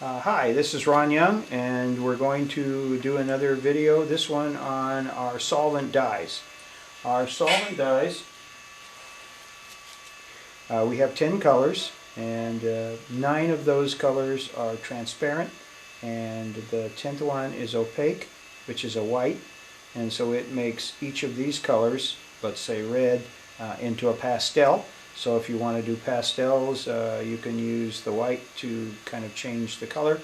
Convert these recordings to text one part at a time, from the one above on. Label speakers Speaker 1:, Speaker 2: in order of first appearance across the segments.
Speaker 1: Hi, this is Ron Young, and we're going to do another video, this one on our solvent dyes. Our solvent dyes, we have 10 colors, and 9 of those colors are transparent, and the 10th one is opaque, which is a white, and so it makes each of these colors, let's say red, into a pastel. So if you want to do pastels, you can use the white to kind of change the color.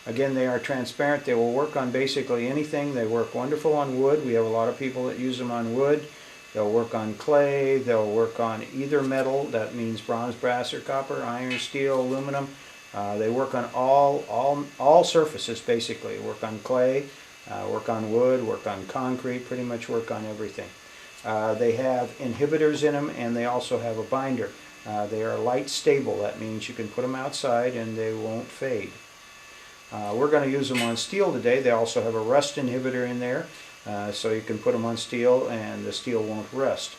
Speaker 1: Again, they are transparent. They will work on basically anything. They work wonderful on wood. We have a lot of people that use them on wood. They'll work on clay. They'll work on either metal. That means bronze, brass, or copper, iron, steel, aluminum. They work on all surfaces basically. Work on clay, work on wood, work on concrete, pretty much work on everything. They have inhibitors in them, and they also have a binder. They are light stable. That means you can put them outside and they won't fade. We're going to use them on steel today. They also have a rust inhibitor in there, so you can put them on steel and the steel won't rust.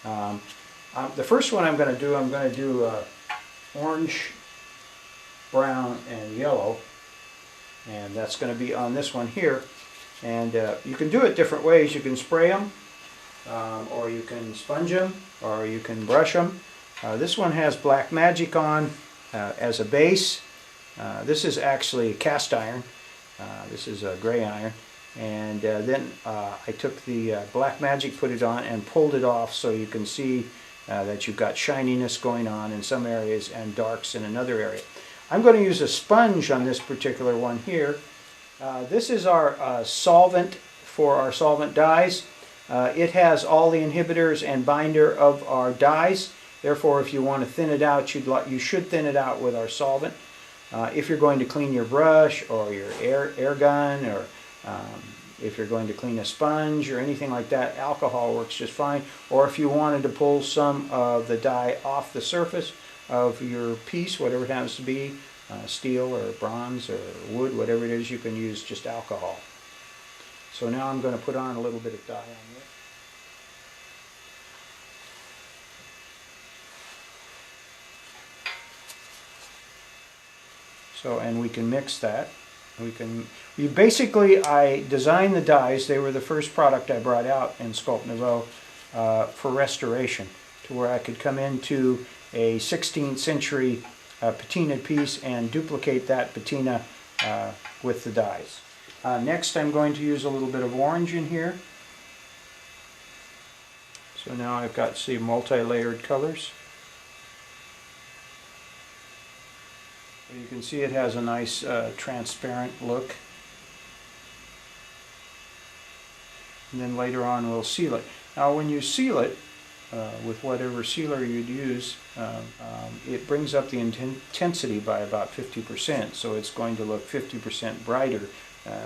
Speaker 1: The first one I'm going to do orange, brown, and yellow, and that's going to be on this one here. And you can do it different ways. You can spray them, or you can sponge them, or you can brush them. This one has Black Magic on as a base. This is actually cast iron. This is a gray iron. And then I took the Black Magic, put it on, and pulled it off so you can see that you've got shininess going on in some areas and darks in another area. I'm going to use a sponge on this particular one here. This is our solvent for our solvent dyes. It has all the inhibitors and binder of our dyes. Therefore, if you want to thin it out, you should thin it out with our solvent. If you're going to clean your brush or your air gun, or if you're going to clean a sponge or anything like that, alcohol works just fine. Or if you wanted to pull some of the dye off the surface of your piece, whatever it happens to be, steel or bronze or wood, whatever it is, you can use just alcohol. So now I'm going to put on a little bit of dye on this. So, and we can mix that. I designed the dyes. They were the first product I brought out in Sculpt Nouveau for restoration, to where I could come into a 16th century patina piece and duplicate that patina with the dyes. Next, I'm going to use a little bit of orange in here. So now I've got, see, multi-layered colors. You can see it has a nice transparent look. And then later on we'll seal it. Now when you seal it with whatever sealer you'd use, it brings up the intensity by about 50%. So it's going to look 50% brighter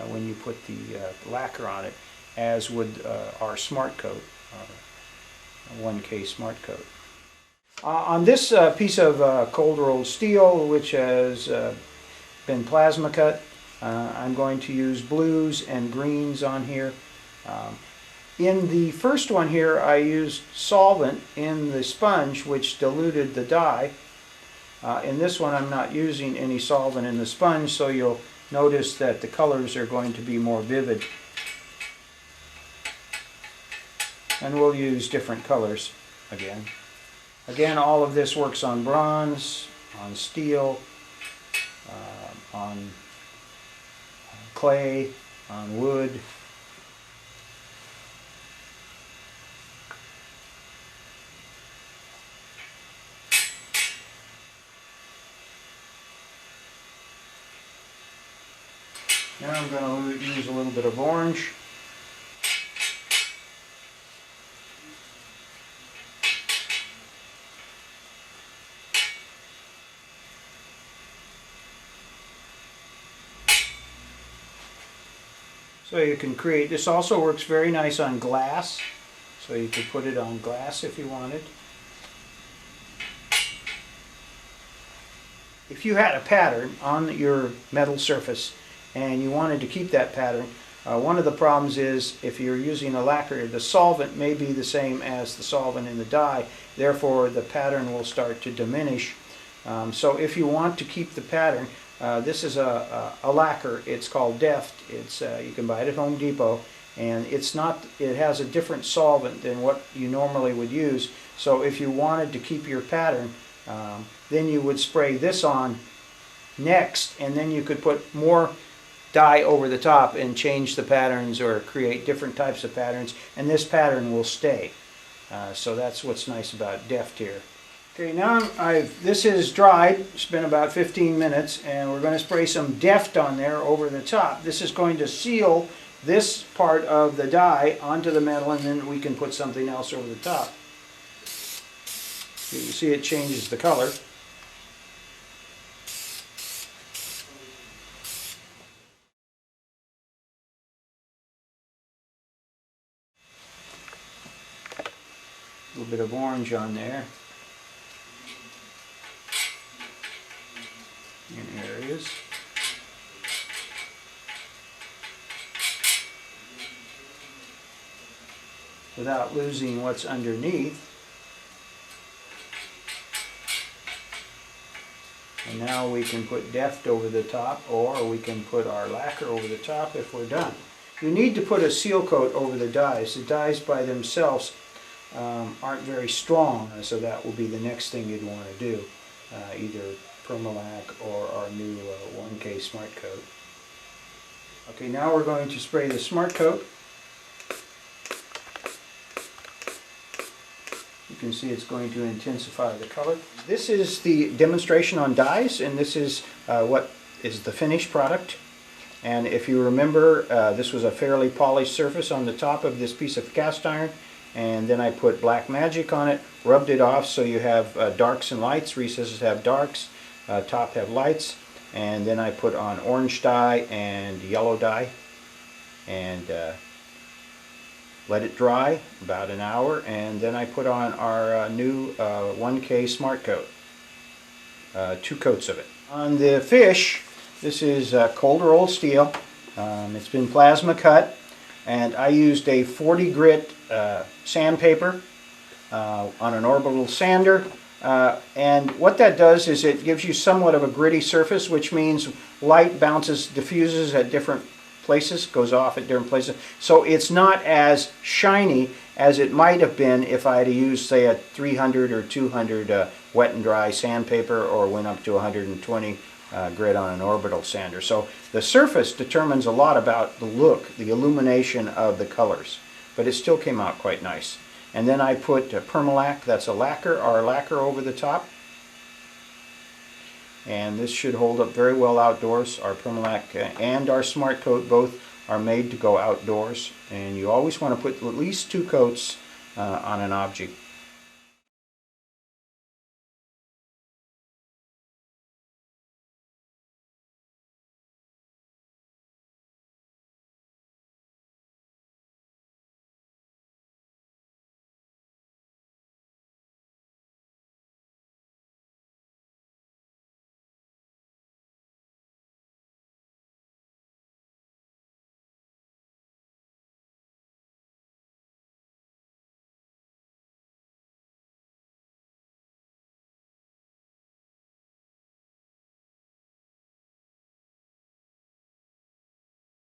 Speaker 1: when you put the lacquer on it, as would our Smart Coat, our 1K Smart Coat. On this piece of cold rolled steel, which has been plasma cut, I'm going to use blues and greens on here. In the first one here, I used solvent in the sponge, which diluted the dye. In this one, I'm not using any solvent in the sponge, so you'll notice that the colors are going to be more vivid. And we'll use different colors again. Again, all of this works on bronze, on steel, on clay, on wood. Now I'm going to use a little bit of orange. So you can create, this also works very nice on glass, so you could put it on glass if you wanted. If you had a pattern on your metal surface and you wanted to keep that pattern, one of the problems is if you're using a lacquer, the solvent may be the same as the solvent in the dye, therefore the pattern will start to diminish. So if you want to keep the pattern, This is a lacquer. It's called Deft. It's you can buy it at Home Depot, and it's not. It has a different solvent than what you normally would use. So if you wanted to keep your pattern, then you would spray this on next, and then you could put more dye over the top and change the patterns or create different types of patterns, and this pattern will stay. So that's what's nice about Deft here. Okay, now this is dried. It's been about 15 minutes, and we're going to spray some Deft on there over the top. This is going to seal this part of the dye onto the metal, and then we can put something else over the top. You can see it changes the color. A little bit of orange on there in areas. Without losing what's underneath. And now we can put Deft over the top, or we can put our lacquer over the top if we're done. You need to put a seal coat over the dyes. The dyes by themselves aren't very strong, so that will be the next thing you'd want to do, either Permalac or our new 1K Smart Coat. Okay, now we're going to spray the Smart Coat. You can see it's going to intensify the color. This is the demonstration on dyes, and this is what is the finished product. And if you remember, this was a fairly polished surface on the top of this piece of cast iron, and then I put Black Magic on it, rubbed it off so you have darks and lights. Recesses have darks, top have lights, and then I put on orange dye and yellow dye, and let it dry about an hour, and then I put on our new 1K Smart Coat, 2 coats of it. On the fish, this is cold rolled steel. It's been plasma cut, and I used a 40 grit sandpaper on an orbital sander, and what that does is it gives you somewhat of a gritty surface, which means light bounces, diffuses at different places, goes off at different places, so it's not as shiny as it might have been if I had used, say, a 300 or 200 wet and dry sandpaper, or went up to 120 grit on an orbital sander. So the surface determines a lot about the look, the illumination of the colors, but it still came out quite nice. And then I put Permalac, that's a lacquer, our lacquer over the top. And this should hold up very well outdoors. Our Permalac and our Smart Coat both are made to go outdoors, and you always want to put at least 2 coats on an object